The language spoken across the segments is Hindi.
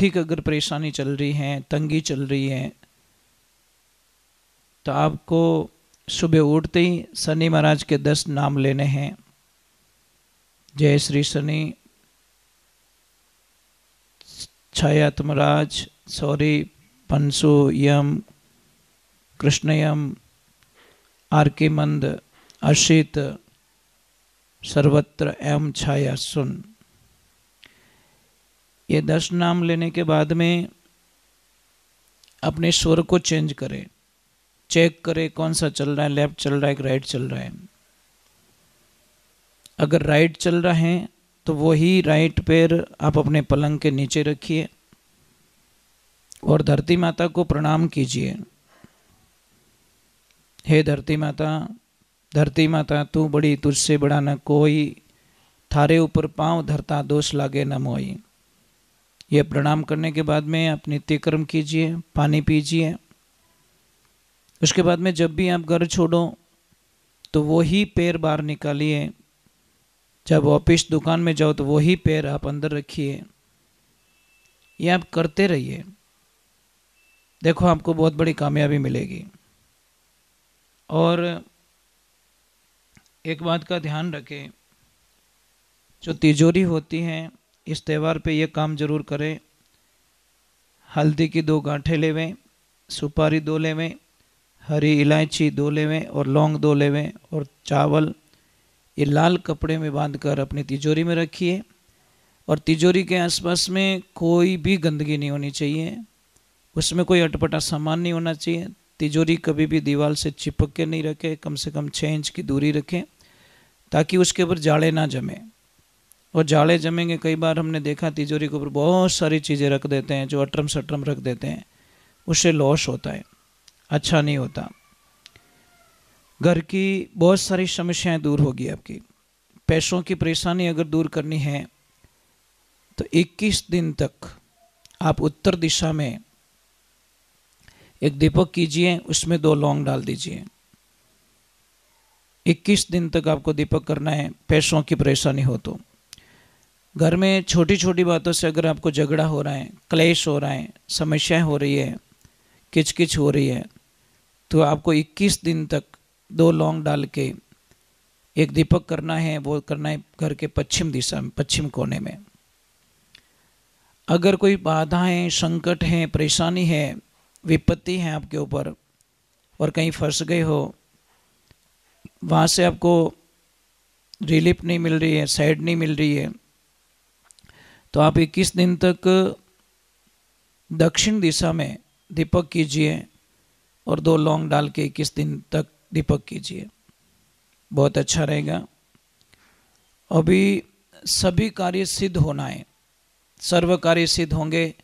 आर्थिक अगर परेशानी चल रही है, तंगी चल रही है, तो आपको सुबह उठते ही शनि महाराज के 10 नाम लेने हैं। जय श्री शनि, छायात्मराज, सौरी, पंसु, यम, कृष्णयम, आर्किमंद, अशित, सर्वत्र एवं छाया सुन। ये 10 नाम लेने के बाद में अपने स्वर को चेंज करें, चेक करें कौन सा चल रहा है, लेफ्ट चल रहा है कि राइट चल रहा है। अगर राइट चल रहा है तो वही राइट पैर आप अपने पलंग के नीचे रखिए और धरती माता को प्रणाम कीजिए। हे धरती माता तू बड़ी, तुझसे बड़ा न कोई, थारे ऊपर पांव धरता दोष लागे न मोई। ये प्रणाम करने के बाद में आप नित्य कर्म कीजिए, पानी पीजिए। उसके बाद में जब भी आप घर छोड़ो तो वही पैर बाहर निकालिए। जब ऑफिस दुकान में जाओ तो वही पैर आप अंदर रखिए। ये आप करते रहिए, देखो आपको बहुत बड़ी कामयाबी मिलेगी। और एक बात का ध्यान रखें, जो तिजोरी होती है इस त्यौहार पे ये काम जरूर करें। हल्दी की 2 गांठें लेवें, सुपारी 2 लेवें, हरी इलायची 2 लेवें और लौंग 2 लेवें और चावल ये लाल कपड़े में बांधकर अपनी तिजोरी में रखिए। और तिजोरी के आसपास में कोई भी गंदगी नहीं होनी चाहिए, उसमें कोई अटपटा सामान नहीं होना चाहिए। तिजोरी कभी भी दीवार से चिपक के नहीं रखें, कम से कम 6 इंच की दूरी रखें ताकि उसके ऊपर जाले ना जमे। और जाले जमेंगे, कई बार हमने देखा तिजोरी के ऊपर बहुत सारी चीज़ें रख देते हैं, जो अटरम सटरम रख देते हैं, उससे लॉस होता है, अच्छा नहीं होता। घर की बहुत सारी समस्याएं दूर होगी आपकी। पैसों की परेशानी अगर दूर करनी है तो 21 दिन तक आप उत्तर दिशा में एक दीपक कीजिए, उसमें 2 लौंग डाल दीजिए। 21 दिन तक आपको दीपक करना है। पैसों की परेशानी हो तो घर में छोटी छोटी बातों से अगर आपको झगड़ा हो रहा है, क्लेश हो रहा है, समस्याएं हो रही है, किचकिच हो रही है, तो आपको 21 दिन तक 2 लौंग डाल के एक दीपक करना है। वो करना है घर के पश्चिम दिशा में, पश्चिम कोने में। अगर कोई बाधाएं, संकट हैं, परेशानी है, विपत्ति है आपके ऊपर और कहीं फंस गए हो, वहाँ से आपको रिलीफ नहीं मिल रही है, साइड नहीं मिल रही है, तो आप 21 दिन तक दक्षिण दिशा में दीपक कीजिए और 2 लौंग डाल के 21 दिन तक दीपक कीजिए, बहुत अच्छा रहेगा। अभी सभी कार्य सिद्ध होना है, सर्व कार्य सिद्ध होंगे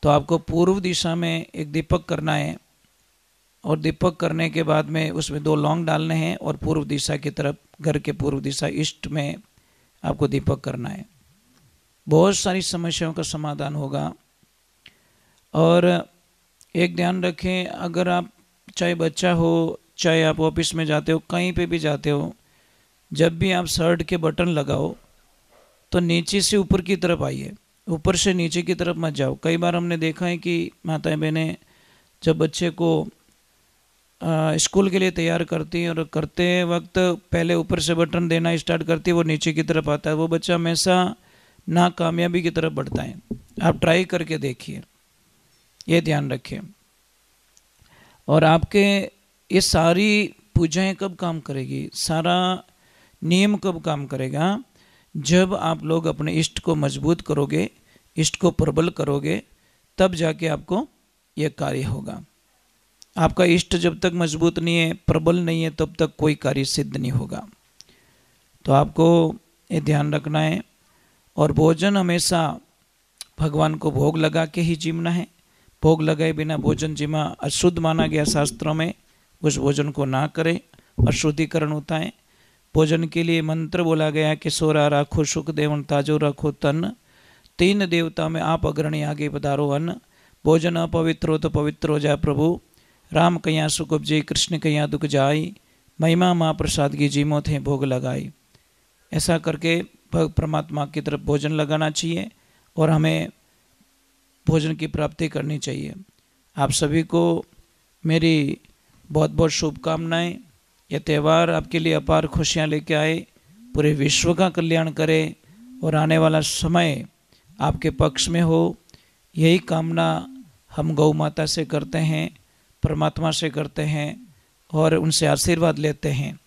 तो आपको पूर्व दिशा में एक दीपक करना है और दीपक करने के बाद में उसमें 2 लौंग डालने हैं और पूर्व दिशा की तरफ, घर के पूर्व दिशा ईस्ट में आपको दीपक करना है। बहुत सारी समस्याओं का समाधान होगा। और एक ध्यान रखें, अगर आप चाहे बच्चा हो, चाहे आप ऑफिस में जाते हो, कहीं पे भी जाते हो, जब भी आप शर्ट के बटन लगाओ तो नीचे से ऊपर की तरफ आइए, ऊपर से नीचे की तरफ मत जाओ। कई बार हमने देखा है कि माताएं बहनें जब बच्चे को स्कूल के लिए तैयार करती हैं और करते वक्त पहले ऊपर से बटन देना स्टार्ट करती है, वो नीचे की तरफ आता है, वो बच्चा हमेशा नाकामयाबी की तरफ बढ़ता है। आप ट्राई करके देखिए, ये ध्यान रखें। और आपके ये सारी पूजाएं कब काम करेगी, सारा नियम कब काम करेगा, जब आप लोग अपने इष्ट को मजबूत करोगे, इष्ट को प्रबल करोगे, तब जाके आपको यह कार्य होगा। आपका इष्ट जब तक मजबूत नहीं है, प्रबल नहीं है, तब तक कोई कार्य सिद्ध नहीं होगा। तो आपको ये ध्यान रखना है। और भोजन हमेशा भगवान को भोग लगा के ही जीवना है। भोग लगाए बिना भोजन जीना अशुद्ध माना गया शास्त्रों में, उस भोजन को ना करें, अशुद्धिकरण होता है। भोजन के लिए मंत्र बोला गया है कि सोरा राखो सुख देवन ताजो रखो तन, 3 देवता में आप अग्रणी आगे पधारो अन्न। भोजन अपवित्र हो तो पवित्र हो जाए प्रभु, राम कया सुख उपजे कृष्ण कया दुख जाई, महिमा माँ प्रसाद की जीमो थे भोग लगाई। ऐसा करके परमात्मा की तरफ भोजन लगाना चाहिए। और हमें भोजन की प्राप्ति करनी चाहिए। आप सभी को मेरी बहुत बहुत शुभकामनाएं। यह त्यौहार आपके लिए अपार खुशियां लेके आए, पूरे विश्व का कल्याण करे और आने वाला समय आपके पक्ष में हो, यही कामना हम गौ माता से करते हैं, परमात्मा से करते हैं और उनसे आशीर्वाद लेते हैं।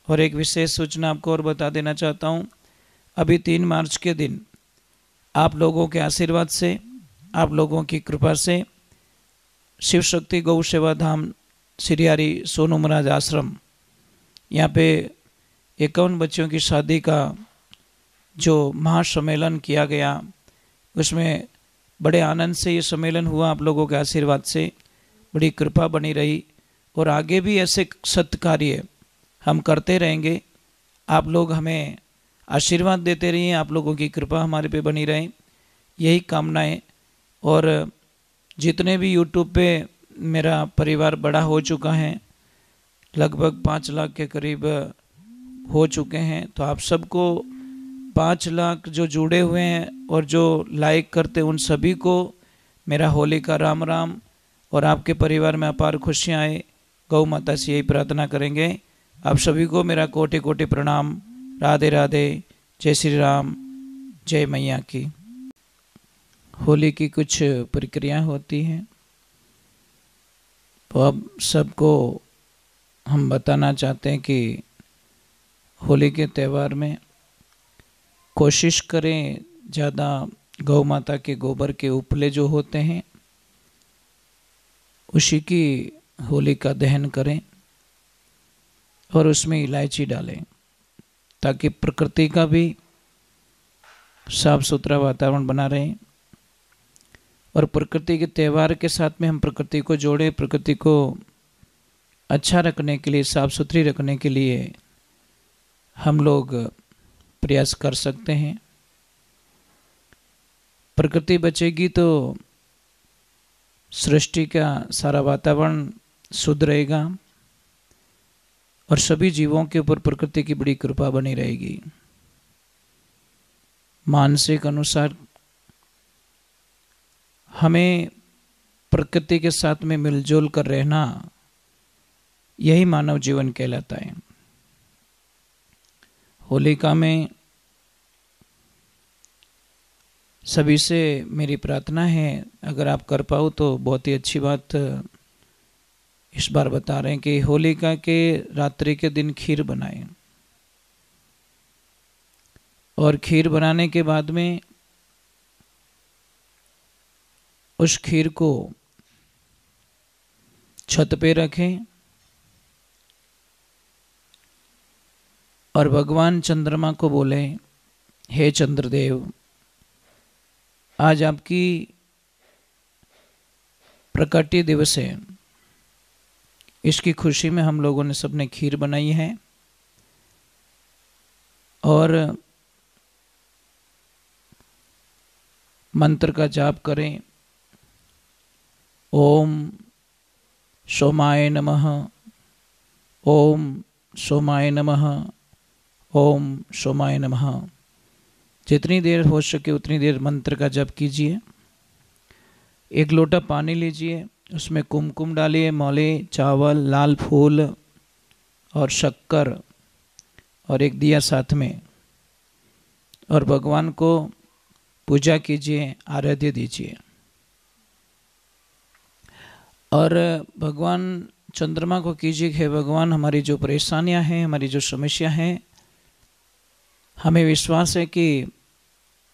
और एक विशेष सूचना आपको और बता देना चाहता हूँ, अभी 3 मार्च के दिन आप लोगों के आशीर्वाद से, आप लोगों की कृपा से शिव शक्ति गौ सेवा धाम सिरियारी सोनू महाराज आश्रम, यहाँ पे 51 बच्चों की शादी का जो महासम्मेलन किया गया, उसमें बड़े आनंद से ये सम्मेलन हुआ। आप लोगों के आशीर्वाद से बड़ी कृपा बनी रही और आगे भी ऐसे सत्कार्य हम करते रहेंगे। आप लोग हमें आशीर्वाद देते रहिए, आप लोगों की कृपा हमारे पे बनी रहे, यही कामनाएं। और जितने भी यूट्यूब पे मेरा परिवार बड़ा हो चुका है, लगभग 5 लाख के करीब हो चुके हैं, तो आप सबको 5 लाख जो जुड़े हुए हैं और जो लाइक करते हैं, उन सभी को मेरा होली का राम राम और आपके परिवार में अपार खुशियाँ आए, गौ माता से यही प्रार्थना करेंगे। आप सभी को मेरा कोटि कोटि प्रणाम। राधे राधे, जय श्री राम, जय मैया की। होली की कुछ प्रक्रिया होती हैं, तो अब सबको हम बताना चाहते हैं कि होली के त्यौहार में कोशिश करें ज़्यादा गौ माता के गोबर के उपले जो होते हैं उसी की होली का दहन करें और उसमें इलायची डालें, ताकि प्रकृति का भी साफ सुथरा वातावरण बना रहे। और प्रकृति के त्यौहार के साथ में हम प्रकृति को जोड़ें, प्रकृति को अच्छा रखने के लिए, साफ सुथरी रखने के लिए हम लोग प्रयास कर सकते हैं। प्रकृति बचेगी तो सृष्टि का सारा वातावरण शुद्ध रहेगा और सभी जीवों के ऊपर प्रकृति की बड़ी कृपा बनी रहेगी। मानसिक अनुसार हमें प्रकृति के साथ में मिलजुल कर रहना, यही मानव जीवन कहलाता है। होलिका में सभी से मेरी प्रार्थना है, अगर आप कर पाओ तो बहुत ही अच्छी बात इस बार बता रहे हैं कि होलिका के रात्रि के दिन खीर बनाएं और खीर बनाने के बाद में उस खीर को छत पे रखें और भगवान चंद्रमा को बोले, हे चंद्रदेव, आज आपकी प्रकटी दिवस है, इसकी खुशी में हम लोगों ने सबने खीर बनाई है और मंत्र का जाप करें। ओम सोमाय नमः, ओम सोमाय नमः, ओम सोमाय नमः। जितनी देर हो सके उतनी देर मंत्र का जप कीजिए। 1 लोटा पानी लीजिए, उसमें कुमकुम डालिए, मौली, चावल, लाल फूल और शक्कर और एक दिया साथ में, और भगवान को पूजा कीजिए, आराध्य दीजिए। और भगवान चंद्रमा को कीजिए, हे भगवान, हमारी जो परेशानियां हैं, हमारी जो समस्या हैं, हमें विश्वास है कि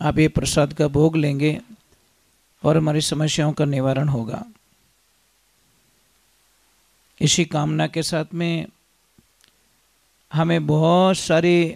आप ये प्रसाद का भोग लेंगे और हमारी समस्याओं का निवारण होगा। इसी कामना के साथ में हमें बहुत सारी